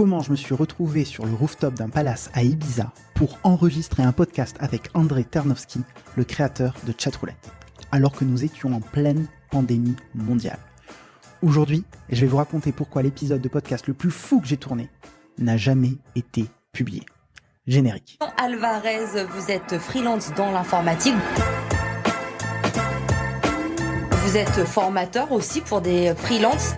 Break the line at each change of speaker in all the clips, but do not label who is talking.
comment je me suis retrouvé sur le rooftop d'un palace à Ibiza pour enregistrer un podcast avec André Ternovski, le créateur de Chatroulette, alors que nous étions en pleine pandémie mondiale. Aujourd'hui, je vais vous raconter pourquoi l'épisode de podcast le plus fou que j'ai tourné n'a jamais été publié. Générique.
Alvarez, vous êtes freelance dans l'informatique. Vous êtes formateur aussi pour des freelances.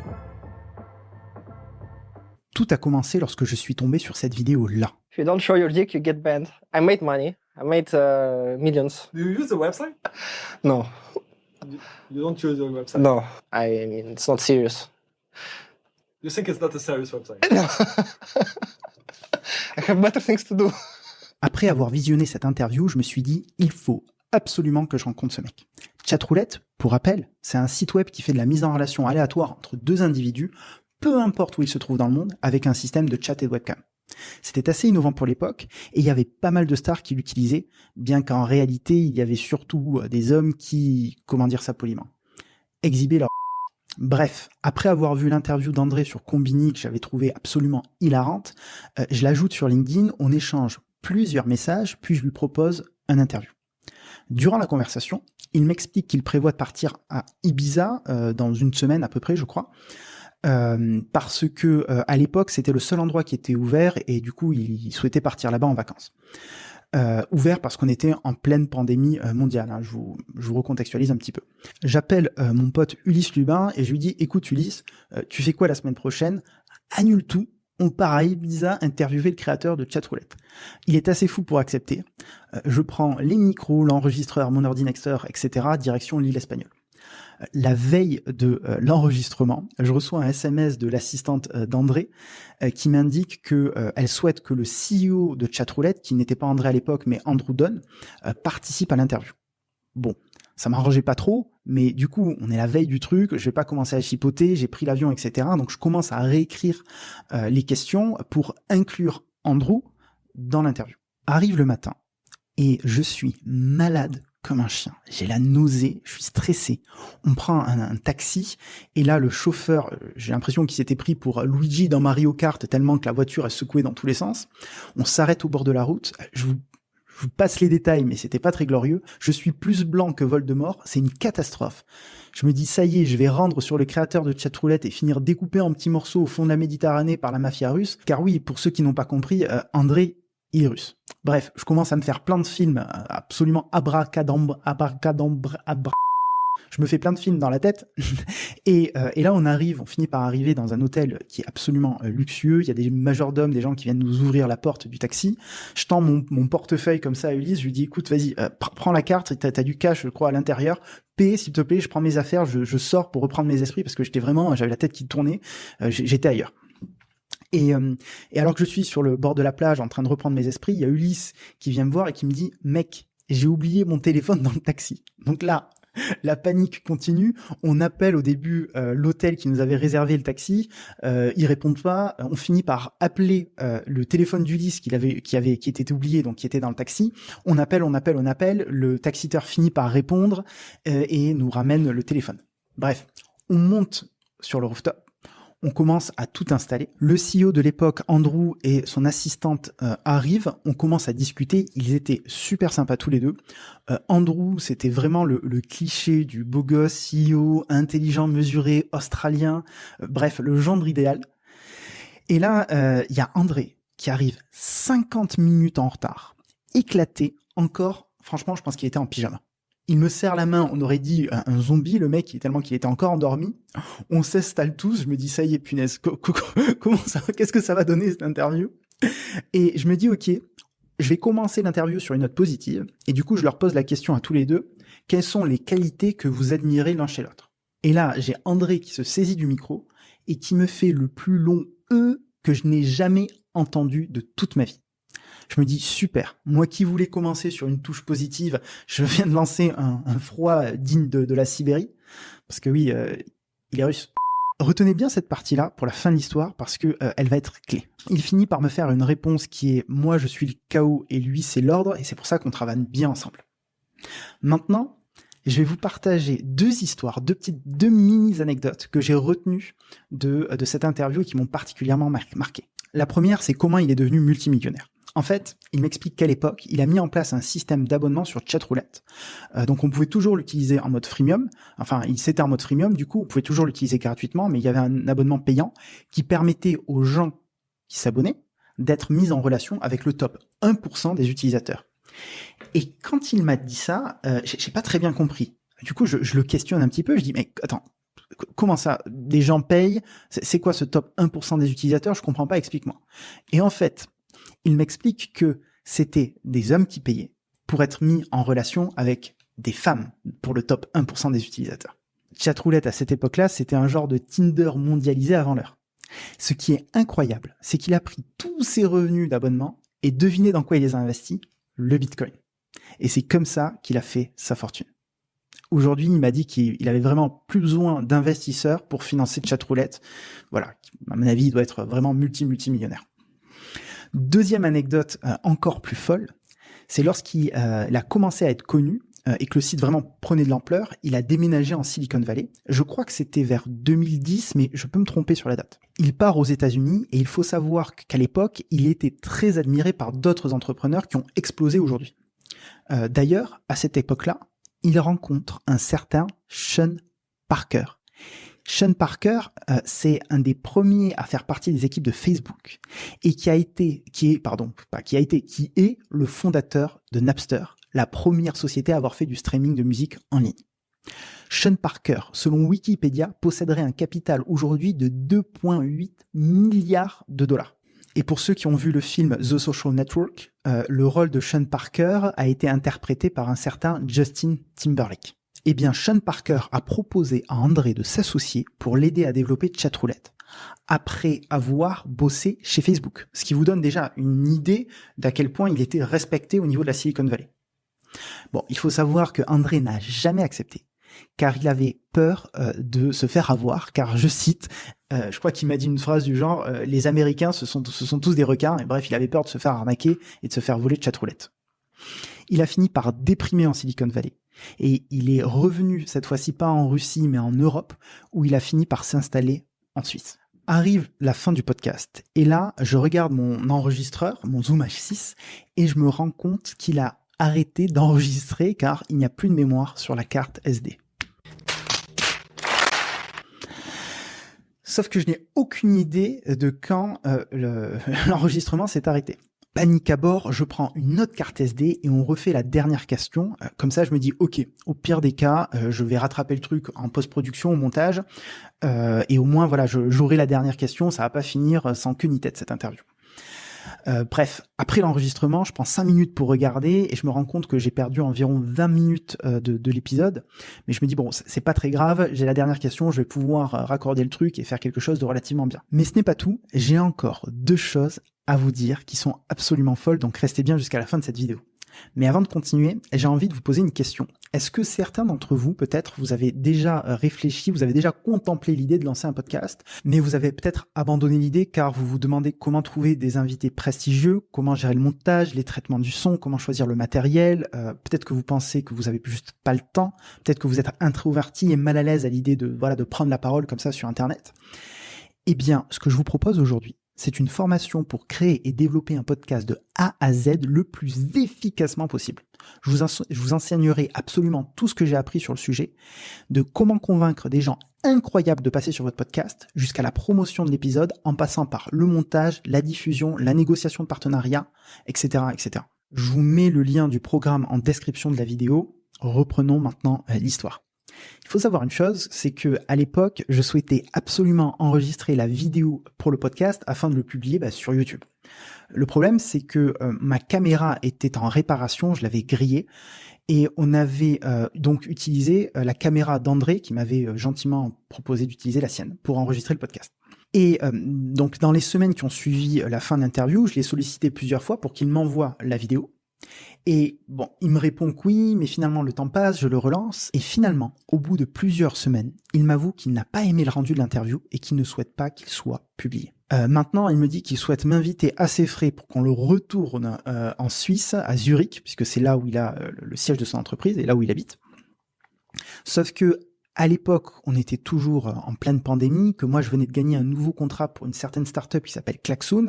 Tout a commencé lorsque je suis tombé sur cette vidéo-là.
If you don't show your dick, you get banned. I made money. I made millions.
Do you use the website?
No,
You don't use your website?
no. I mean, it's not serious.
You think it's not a serious website?
No. I have better things to do.
Après avoir visionné cette interview, je me suis dit, il faut absolument que je rencontre ce mec. Chatroulette, pour rappel, c'est un site web qui fait de la mise en relation aléatoire entre deux individus, peu importe où ils se trouvent dans le monde, avec un système de chat et de webcam. C'était assez innovant pour l'époque, et il y avait pas mal de stars qui l'utilisaient, bien qu'en réalité, il y avait surtout des hommes qui, comment dire ça poliment, exhibaient leur... Bref, après avoir vu l'interview d'André sur Combini, que j'avais trouvé absolument hilarante, je l'ajoute sur LinkedIn, on échange plusieurs messages, puis je lui propose un interview. Durant la conversation, il m'explique qu'il prévoit de partir à Ibiza dans une semaine à peu près, je crois, parce que à l'époque c'était le seul endroit qui était ouvert et du coup il souhaitait partir là-bas en vacances. Ouvert parce qu'on était en pleine pandémie mondiale, hein, je vous recontextualise un petit peu. J'appelle mon pote Ulysse Lubin et je lui dis écoute Ulysse, tu fais quoi la semaine prochaine? Annule tout, on part à Ibiza interviewer le créateur de Chatroulette. Il est assez fou pour accepter. Je prends les micros, l'enregistreur, mon ordinateur, etc. direction l'île espagnole. La veille de l'enregistrement, je reçois un SMS de l'assistante d'André qui m'indique que elle souhaite que le CEO de Chatroulette, qui n'était pas André à l'époque mais Andrew Dunn, participe à l'interview. Bon, ça m'arrangeait pas trop, mais du coup, on est la veille du truc, je vais pas commencer à chipoter, j'ai pris l'avion, etc. Donc je commence à réécrire les questions pour inclure Andrew dans l'interview. Arrive le matin et je suis malade comme un chien. J'ai la nausée, je suis stressé. On prend un taxi et là le chauffeur, j'ai l'impression qu'il s'était pris pour Luigi dans Mario Kart tellement que la voiture est secouée dans tous les sens. On s'arrête au bord de la route. Je vous passe les détails, mais c'était pas très glorieux. Je suis plus blanc que Voldemort, c'est une catastrophe. Je me dis ça y est, je vais rendre sur le créateur de Chatroulette et finir découpé en petits morceaux au fond de la Méditerranée par la mafia russe. Car oui, pour ceux qui n'ont pas compris, André il est russe. Bref, je commence à me faire plein de films absolument abracadabra. Je me fais plein de films dans la tête. Et là, on finit par arriver dans un hôtel qui est absolument luxueux. Il y a des majordomes, des gens qui viennent nous ouvrir la porte du taxi. Je tends mon portefeuille comme ça à Ulysse. Je lui dis, écoute, vas-y, prends la carte. T'as du cash, je crois, à l'intérieur. Paie, s'il te plaît. Je prends mes affaires. Je sors pour reprendre mes esprits parce que j'avais la tête qui tournait. J'étais ailleurs. Et alors que je suis sur le bord de la plage en train de reprendre mes esprits, il y a Ulysse qui vient me voir et qui me dit « Mec, j'ai oublié mon téléphone dans le taxi. » Donc là, la panique continue. On appelle au début l'hôtel qui nous avait réservé le taxi. Ils répondent pas. On finit par appeler le téléphone d'Ulysse qui était oublié, donc qui était dans le taxi. On appelle. Le taxiteur finit par répondre et nous ramène le téléphone. Bref, on monte sur le rooftop. On commence à tout installer. Le CEO de l'époque, Andrew, et son assistante arrivent. On commence à discuter. Ils étaient super sympas tous les deux. Andrew, c'était vraiment le cliché du beau gosse CEO, intelligent, mesuré, australien. Bref, le gendre idéal. Et là, il y a André qui arrive 50 minutes en retard. Éclaté, encore. Franchement, je pense qu'il était en pyjama. Il me serre la main, on aurait dit un zombie, le mec, tellement qu'il était encore endormi. On s'installe tous, je me dis, ça y est, punaise, comment ça, qu'est-ce que ça va donner cette interview? Et je me dis, ok, je vais commencer l'interview sur une note positive, et du coup, je leur pose la question à tous les deux, quelles sont les qualités que vous admirez l'un chez l'autre? Et là, j'ai André qui se saisit du micro, et qui me fait le plus long « que je n'ai jamais entendu de toute ma vie. Je me dis super, moi qui voulais commencer sur une touche positive, je viens de lancer un froid digne de la Sibérie, parce que oui, il est russe. Retenez bien cette partie-là pour la fin de l'histoire, parce que elle va être clé. Il finit par me faire une réponse qui est « moi je suis le chaos et lui c'est l'ordre », et c'est pour ça qu'on travaille bien ensemble. Maintenant, je vais vous partager deux histoires, deux mini-anecdotes que j'ai retenues de cette interview et qui m'ont particulièrement marqué. La première, c'est comment il est devenu multimillionnaire. En fait, il m'explique qu'à l'époque, il a mis en place un système d'abonnement sur Chatroulette. Donc on pouvait toujours l'utiliser en mode freemium. Enfin, c'était en mode freemium, du coup, on pouvait toujours l'utiliser gratuitement, mais il y avait un abonnement payant qui permettait aux gens qui s'abonnaient d'être mis en relation avec le top 1% des utilisateurs. Et quand il m'a dit ça, j'ai pas très bien compris. Du coup, je le questionne un petit peu, je dis, mais attends, comment ça, des gens payent, c'est quoi ce top 1% des utilisateurs? Je comprends pas, explique-moi. Et en fait, il m'explique que c'était des hommes qui payaient pour être mis en relation avec des femmes pour le top 1% des utilisateurs. Chatroulette, à cette époque-là, c'était un genre de Tinder mondialisé avant l'heure. Ce qui est incroyable, c'est qu'il a pris tous ses revenus d'abonnement et devinez dans quoi il les a investis? Le Bitcoin. Et c'est comme ça qu'il a fait sa fortune. Aujourd'hui, il m'a dit qu'il avait vraiment plus besoin d'investisseurs pour financer Chatroulette. Voilà, à mon avis, il doit être vraiment multimillionnaire. Deuxième anecdote encore plus folle, c'est lorsqu'il a commencé à être connu et que le site vraiment prenait de l'ampleur, il a déménagé en Silicon Valley. Je crois que c'était vers 2010, mais je peux me tromper sur la date. Il part aux États-Unis et il faut savoir qu'à l'époque, il était très admiré par d'autres entrepreneurs qui ont explosé aujourd'hui. D'ailleurs, à cette époque-là, il rencontre un certain Sean Parker. Sean Parker, c'est un des premiers à faire partie des équipes de Facebook et qui est le fondateur de Napster, la première société à avoir fait du streaming de musique en ligne. Sean Parker, selon Wikipédia, posséderait un capital aujourd'hui de 2,8 milliards de dollars. Et pour ceux qui ont vu le film The Social Network, le rôle de Sean Parker a été interprété par un certain Justin Timberlake. Eh bien, Sean Parker a proposé à André de s'associer pour l'aider à développer Chatroulette, après avoir bossé chez Facebook. Ce qui vous donne déjà une idée d'à quel point il était respecté au niveau de la Silicon Valley. Bon, il faut savoir que André n'a jamais accepté, car il avait peur de se faire avoir, car je cite, je crois qu'il m'a dit une phrase du genre « Les Américains, ce sont tous des requins », et bref, il avait peur de se faire arnaquer et de se faire voler Chatroulette. Il a fini par déprimer en Silicon Valley. Et il est revenu, cette fois-ci pas en Russie, mais en Europe, où il a fini par s'installer en Suisse. Arrive la fin du podcast. Et là, je regarde mon enregistreur, mon Zoom H6, et je me rends compte qu'il a arrêté d'enregistrer car il n'y a plus de mémoire sur la carte SD. Sauf que je n'ai aucune idée de quand l'enregistrement s'est arrêté. Panique à bord, je prends une autre carte SD et on refait la dernière question. Comme ça, je me dis, ok, au pire des cas, je vais rattraper le truc en post-production, au montage, et au moins, voilà, j'aurai la dernière question. Ça va pas finir sans queue ni tête cette interview. Bref, après l'enregistrement, je prends 5 minutes pour regarder et je me rends compte que j'ai perdu environ 20 minutes de l'épisode. Mais je me dis, bon, c'est pas très grave, j'ai la dernière question, je vais pouvoir raccorder le truc et faire quelque chose de relativement bien. Mais ce n'est pas tout, j'ai encore 2 choses à vous dire qui sont absolument folles, donc restez bien jusqu'à la fin de cette vidéo. Mais avant de continuer, j'ai envie de vous poser une question. Est-ce que certains d'entre vous, peut-être, vous avez déjà réfléchi, vous avez déjà contemplé l'idée de lancer un podcast, mais vous avez peut-être abandonné l'idée car vous vous demandez comment trouver des invités prestigieux, comment gérer le montage, les traitements du son, comment choisir le matériel, peut-être que vous pensez que vous avez juste pas le temps, peut-être que vous êtes introverti et mal à l'aise à l'idée de prendre la parole comme ça sur Internet. Eh bien, ce que je vous propose aujourd'hui, c'est une formation pour créer et développer un podcast de A à Z le plus efficacement possible. Je vous enseignerai absolument tout ce que j'ai appris sur le sujet, de comment convaincre des gens incroyables de passer sur votre podcast, jusqu'à la promotion de l'épisode, en passant par le montage, la diffusion, la négociation de partenariat, etc., etc. Je vous mets le lien du programme en description de la vidéo. Reprenons maintenant l'histoire. Il faut savoir une chose, c'est que à l'époque, je souhaitais absolument enregistrer la vidéo pour le podcast afin de le publier sur YouTube. Le problème, c'est que ma caméra était en réparation, je l'avais grillée, et on avait donc utilisé la caméra d'André qui m'avait gentiment proposé d'utiliser la sienne pour enregistrer le podcast. Et donc dans les semaines qui ont suivi la fin de l'interview, je l'ai sollicité plusieurs fois pour qu'il m'envoie la vidéo. Et bon, il me répond que oui, mais finalement le temps passe, je le relance, et finalement, au bout de plusieurs semaines, il m'avoue qu'il n'a pas aimé le rendu de l'interview et qu'il ne souhaite pas qu'il soit publié. Maintenant, il me dit qu'il souhaite m'inviter à ses frais pour qu'on le retourne en Suisse, à Zurich, puisque c'est là où il a le siège de son entreprise et là où il habite. Sauf que À l'époque, on était toujours en pleine pandémie, que moi je venais de gagner un nouveau contrat pour une certaine startup qui s'appelle Klaxoon,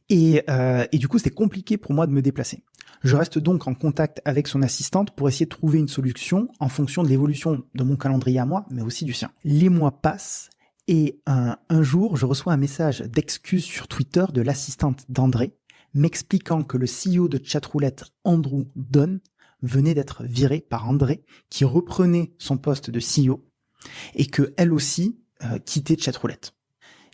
et du coup c'était compliqué pour moi de me déplacer. Je reste donc en contact avec son assistante pour essayer de trouver une solution en fonction de l'évolution de mon calendrier à moi, mais aussi du sien. Les mois passent, et un jour, je reçois un message d'excuse sur Twitter de l'assistante d'André, m'expliquant que le CEO de Chatroulette, Andrew Dunn, venait d'être viré par André, qui reprenait son poste de CEO, et que elle aussi quittait Chatroulette.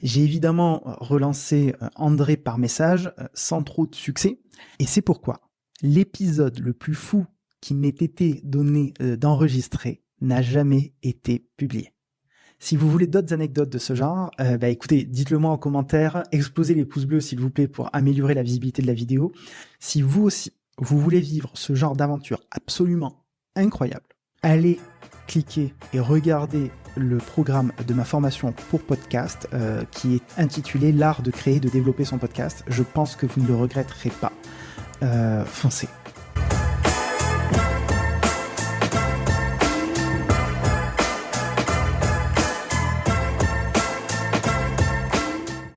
J'ai évidemment relancé André par message, sans trop de succès, et c'est pourquoi l'épisode le plus fou qui m'ait été donné d'enregistrer n'a jamais été publié. Si vous voulez d'autres anecdotes de ce genre, écoutez, dites-le moi en commentaire, explosez les pouces bleus s'il vous plaît pour améliorer la visibilité de la vidéo. Si vous aussi, vous voulez vivre ce genre d'aventure absolument incroyable, allez cliquer et regardez le programme de ma formation pour podcast qui est intitulé « L'art de créer et de développer son podcast ». Je pense que vous ne le regretterez pas. Foncez.